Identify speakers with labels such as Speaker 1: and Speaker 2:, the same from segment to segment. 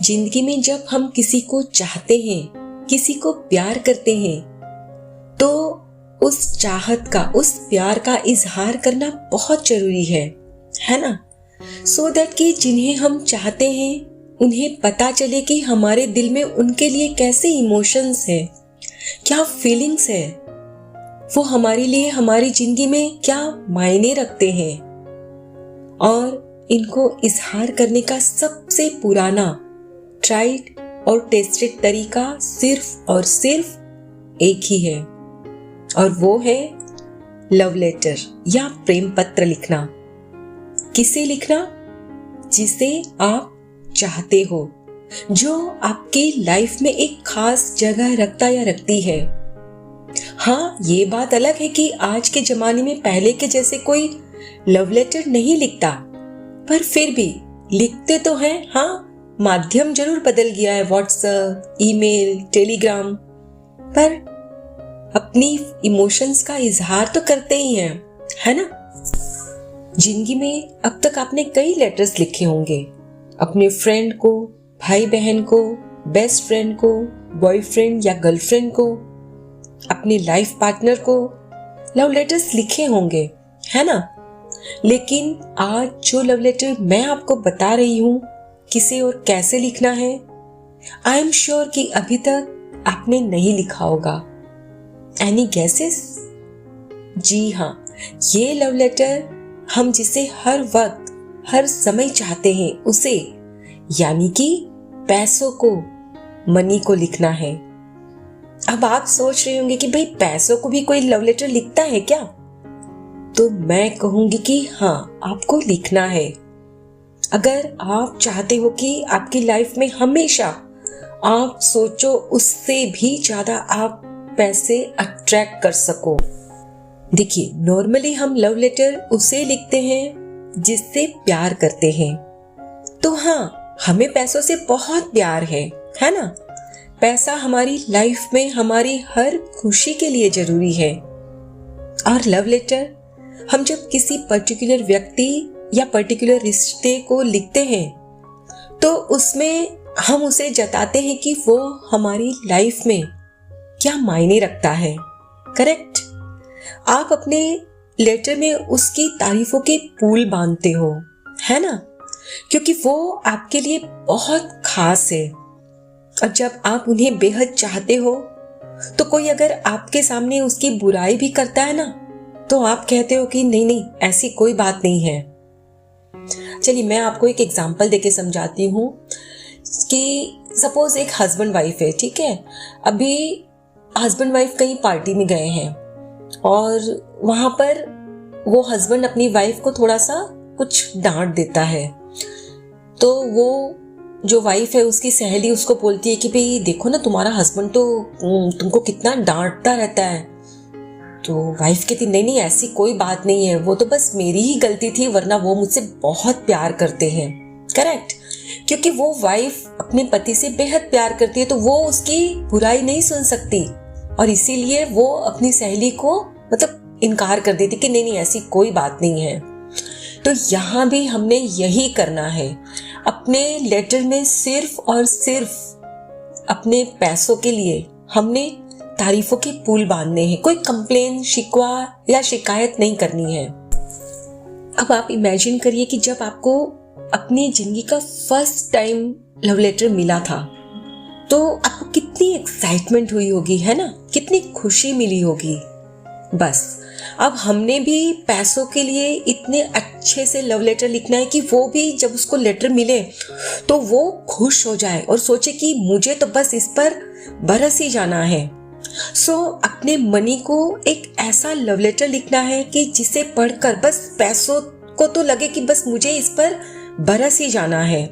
Speaker 1: जिंदगी में जब हम किसी को चाहते हैं, किसी को प्यार करते हैं, तो उस चाहत का, उस प्यार का इजहार करना बहुत जरूरी है ना? सो दैट कि जिन्हें हम चाहते हैं उन्हें पता चले कि हमारे दिल में उनके लिए कैसे इमोशंस है, क्या फीलिंग्स है, वो हमारे लिए हमारी जिंदगी में क्या मायने रखते हैं। और इनको इजहार करने का सबसे पुराना, ट्राइड और टेस्टेड तरीका सिर्फ और सिर्फ एक ही है, और वो है लव लेटर या प्रेम पत्र लिखना। किसे लिखना? जिसे आप चाहते हो, जो आपकी लाइफ में एक खास जगह रखता या रखती है। हाँ, ये बात अलग है कि आज के जमाने में पहले के जैसे कोई लव लेटर नहीं लिखता, पर फिर भी लिखते तो हैं। हाँ, माध्यम जरूर बदल गया है, व्हाट्सएप, ईमेल, टेलीग्राम, पर अपनी इमोशंस का इजहार तो करते ही हैं, है ना? जिंदगी में अब तक आपने कई लेटर्स लिखे होंगे, अपने फ्रेंड को, भाई बहन को, बेस्ट फ्रेंड को, बॉयफ्रेंड या गर्लफ्रेंड को, अपने लाइफ पार्टनर को लव लेटर्स लिखे होंगे, है ना? लेकिन आज जो लव लेटर मैं आपको बता रही हूं किसे और कैसे लिखना है, आई एम श्योर कि अभी तक आपने नहीं लिखा होगा। Any guesses? जी हाँ, ये लव लेटर हम जिसे हर वक्त, हर समय चाहते हैं उसे, यानी कि पैसों को, मनी को लिखना है। अब आप सोच रहे होंगे कि भाई पैसों को भी कोई लव लेटर लिखता है क्या? तो मैं कहूंगी कि हाँ, आपको लिखना है। अगर आप चाहते हो कि आपकी लाइफ में हमेशा आप सोचो उससे भी ज्यादा आप पैसे अट्रैक्ट कर सको। देखिए, नॉर्मली हम लव लेटर उसे लिखते हैं जिससे प्यार करते हैं। तो हाँ, हमें पैसों से बहुत प्यार है ना? पैसा हमारी लाइफ में हमारी हर खुशी के लिए जरूरी है। और लव लेटर हम जब किसी पर्टिकुलर व्यक्ति या पर्टिकुलर रिश्ते को लिखते हैं, तो उसमें हम उसे जताते हैं कि वो हमारी लाइफ में क्या मायने रखता है। करेक्ट? आप अपने लेटर में उसकी तारीफों के पुल बांधते हो, है ना? क्योंकि वो आपके लिए बहुत खास है। और जब आप उन्हें बेहद चाहते हो, तो कोई अगर आपके सामने उसकी बुराई भी करता है ना, तो आप कहते हो कि नहीं नहीं, ऐसी कोई बात नहीं है। चलिए, मैं आपको एक एग्जांपल देके समझाती हूँ कि सपोज एक हस्बैंड वाइफ है, ठीक है? अभी हस्बैंड वाइफ कहीं पार्टी में गए हैं और वहां पर वो हस्बैंड अपनी वाइफ को थोड़ा सा कुछ डांट देता है। तो वो जो वाइफ है, उसकी सहेली उसको बोलती है कि भाई देखो ना, तुम्हारा हस्बैंड तो तुमको कितना डांटता रहता है। तो वाइफ कहती नहीं नहीं, ऐसी कोई बात नहीं है, वो तो बस मेरी ही गलती थी, वरना वो मुझसे बहुत प्यार करते हैं। करेक्ट? क्योंकि वो वाइफ अपने पति से बेहद प्यार करती है, तो वो उसकी बुराई नहीं सुन सकती, और इसीलिए वो अपनी सहेली को मतलब इनकार कर देती कि नहीं नहीं, ऐसी कोई बात नहीं है। तो यहाँ भी हमने यही करना है। अपने लेटर में सिर्फ और सिर्फ अपने पैसों के लिए हमने तारीफों के पुल बांधने हैं। कोई कंप्लेन, शिकवा या शिकायत नहीं करनी है। अब आप इमेजिन करिए कि जब आपको अपनी जिंदगी का फर्स्ट टाइम लव लेटर मिला था, तो आपको कितनी एक्साइटमेंट हुई होगी, है ना? कितनी खुशी मिली होगी। बस अब हमने भी पैसों के लिए इतने अच्छे से लव लेटर लिखना है कि वो भी जब उसको लेटर मिले तो वो खुश हो जाए और सोचे कि मुझे तो बस इस पर बरस ही जाना है। सो अपने मनी को एक ऐसा लव लेटर लिखना है कि जिसे पढ़कर बस पैसों को तो लगे कि बस मुझे इस पर बरस ही जाना है।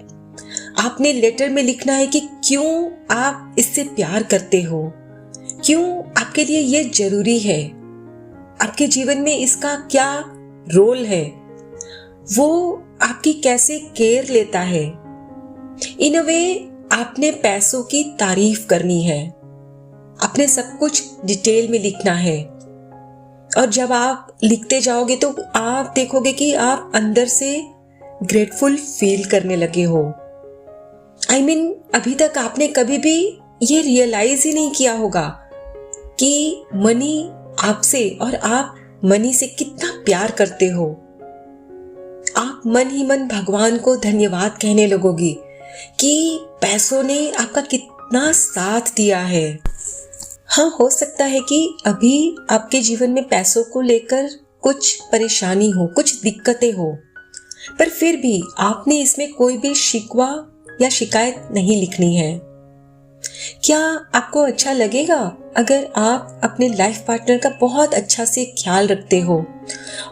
Speaker 1: आपने लेटर में लिखना है कि क्यों आप इससे प्यार करते हो, क्यों आपके लिए ये जरूरी है, आपके जीवन में इसका क्या रोल है, वो आपकी कैसे केयर लेता है। इन अ वे आपने पैसों की तारीफ करनी है, आपने सब कुछ डिटेल में लिखना है। और जब आप लिखते जाओगे तो आप देखोगे कि आप अंदर से ग्रेटफुल फील करने लगे हो। अभी तक आपने कभी भी ये रियलाइज ही नहीं किया होगा कि मनी आपसे और आप मनी से कितना प्यार करते हो। आप मन ही मन भगवान को धन्यवाद कहने लगोगी कि पैसों ने आपका कितना साथ दिया है। हाँ, हो सकता है कि अभी आपके जीवन में पैसों को लेकर कुछ परेशानी हो, कुछ दिक्कतें हो, पर फिर भी आपने इसमें कोई भी शिकवा या शिकायत नहीं लिखनी है। क्या आपको अच्छा लगेगा अगर आप अपने लाइफ पार्टनर का बहुत अच्छा से ख्याल रखते हो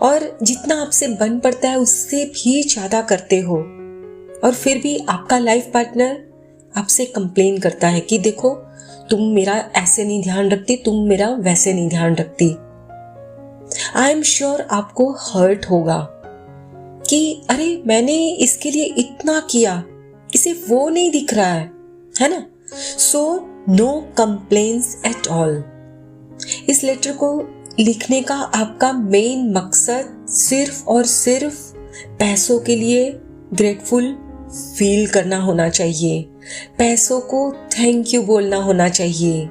Speaker 1: और जितना आपसे बन पड़ता है उससे भी ज्यादा करते हो, और फिर भी आपका लाइफ पार्टनर आपसे कंप्लेन करता है कि देखो तुम मेरा ऐसे नहीं ध्यान रखती, तुम मेरा वैसे नहीं ध्यान रखती। आई एम श्योर आपको हर्ट होगा कि अरे मैंने इसके लिए इतना किया, इसे वो नहीं दिख रहा है ना। So no complaints at all. इस लेटर को लिखने का आपका मेन मकसद सिर्फ और सिर्फ पैसों के लिए ग्रेटफुल फील करना होना चाहिए, पैसों को थैंक यू बोलना होना चाहिए।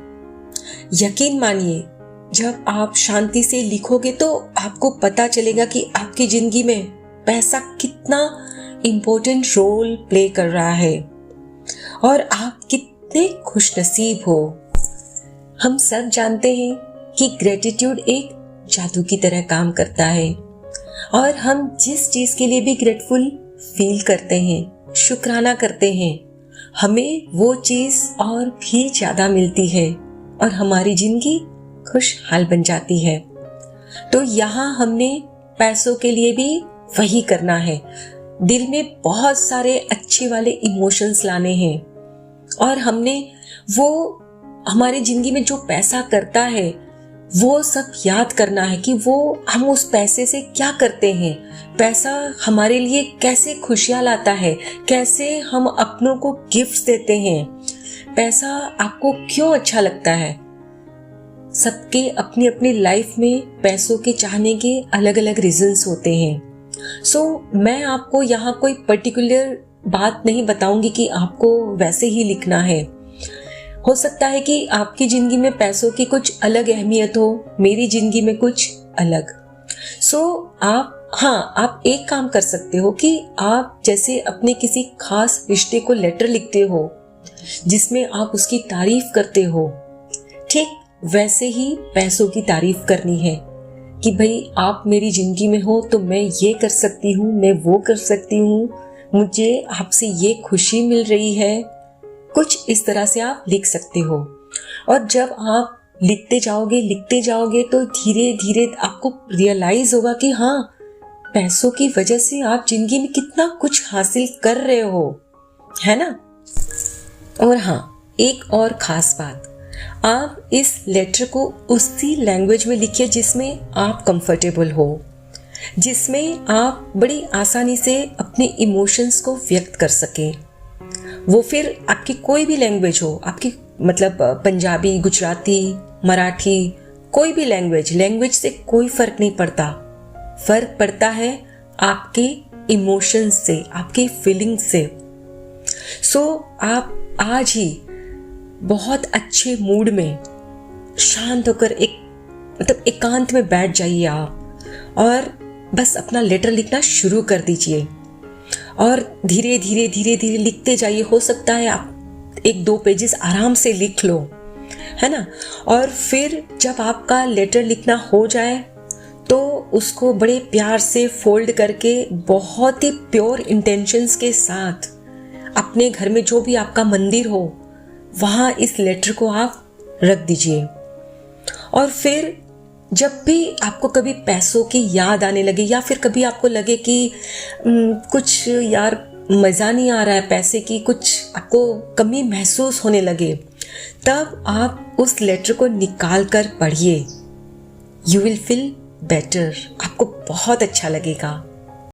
Speaker 1: यकीन मानिए, जब आप शांति से लिखोगे तो आपको पता चलेगा कि आपकी जिंदगी में पैसा कितना इम्पोर्टेंट रोल प्ले कर रहा है और आप कितने खुशनसीब हो। हम सब जानते हैं कि ग्रेटिट्यूड एक जादू की तरह काम करता है और हम जिस चीज के लिए भी ग्रेटफुल फील करते हैं, शुक्राना करते हैं, हमें वो चीज और भी ज्यादा मिलती है और हमारी जिंदगी खुशहाल बन जाती है। तो यहाँ हमने पैसों के लिए भी वही करना है। दिल में बहुत सारे अच्छे वाले इमोशंस लाने हैं और हमने वो हमारी जिंदगी में जो पैसा करता है वो सब याद करना है कि वो हम उस पैसे से क्या करते हैं, पैसा हमारे लिए कैसे खुशियां लाता है, कैसे हम अपनों को गिफ्ट्स देते हैं, पैसा आपको क्यों अच्छा लगता है। सबके अपनी अपनी लाइफ में पैसों के चाहने के अलग अलग रीजंस होते हैं। मैं आपको यहाँ कोई पर्टिकुलर बात नहीं बताऊंगी कि आपको वैसे ही लिखना है। हो सकता है कि आपकी जिंदगी में पैसों की कुछ अलग अहमियत हो, मेरी जिंदगी में कुछ अलग। आप एक काम कर सकते हो कि आप जैसे अपने किसी खास रिश्ते को लेटर लिखते हो जिसमें आप उसकी तारीफ करते हो, ठीक वैसे ही पैसों की तारीफ करनी है कि भाई आप मेरी जिंदगी में हो तो मैं ये कर सकती हूँ, मैं वो कर सकती हूँ, मुझे आपसे ये खुशी मिल रही है। कुछ इस तरह से आप लिख सकते हो और जब आप लिखते जाओगे तो धीरे धीरे आपको रियलाइज होगा कि हाँ, पैसों की वजह से आप जिंदगी में कितना कुछ हासिल कर रहे हो, है ना। और हाँ, एक और खास बात, आप इस लेटर को उसी लैंग्वेज में लिखिए जिसमें आप कंफर्टेबल हो, जिसमें आप बड़ी आसानी से अपने इमोशंस को व्यक्त कर सकें। वो फिर आपकी कोई भी लैंग्वेज हो, आपकी मतलब पंजाबी, गुजराती, मराठी, कोई भी लैंग्वेज से कोई फर्क नहीं पड़ता। फर्क पड़ता है आपके इमोशंस से, आपकी फीलिंग्स से। आप आज ही बहुत अच्छे मूड में शांत होकर एकांत में बैठ जाइए आप और बस अपना लेटर लिखना शुरू कर दीजिए और धीरे धीरे लिखते जाइए। हो सकता है आप 1-2 पेजेस आराम से लिख लो, है ना। और फिर जब आपका लेटर लिखना हो जाए तो उसको बड़े प्यार से फोल्ड करके बहुत ही प्योर इंटेंशंस के साथ अपने घर में जो भी आपका मंदिर हो वहां इस लेटर को आप रख दीजिए। और फिर जब भी आपको कभी पैसों की याद आने लगे या फिर कभी आपको लगे कि कुछ यार मज़ा नहीं आ रहा है, पैसे की कुछ आपको कमी महसूस होने लगे, तब आप उस लेटर को निकाल कर पढ़िए। यू विल फील बेटर, आपको बहुत अच्छा लगेगा।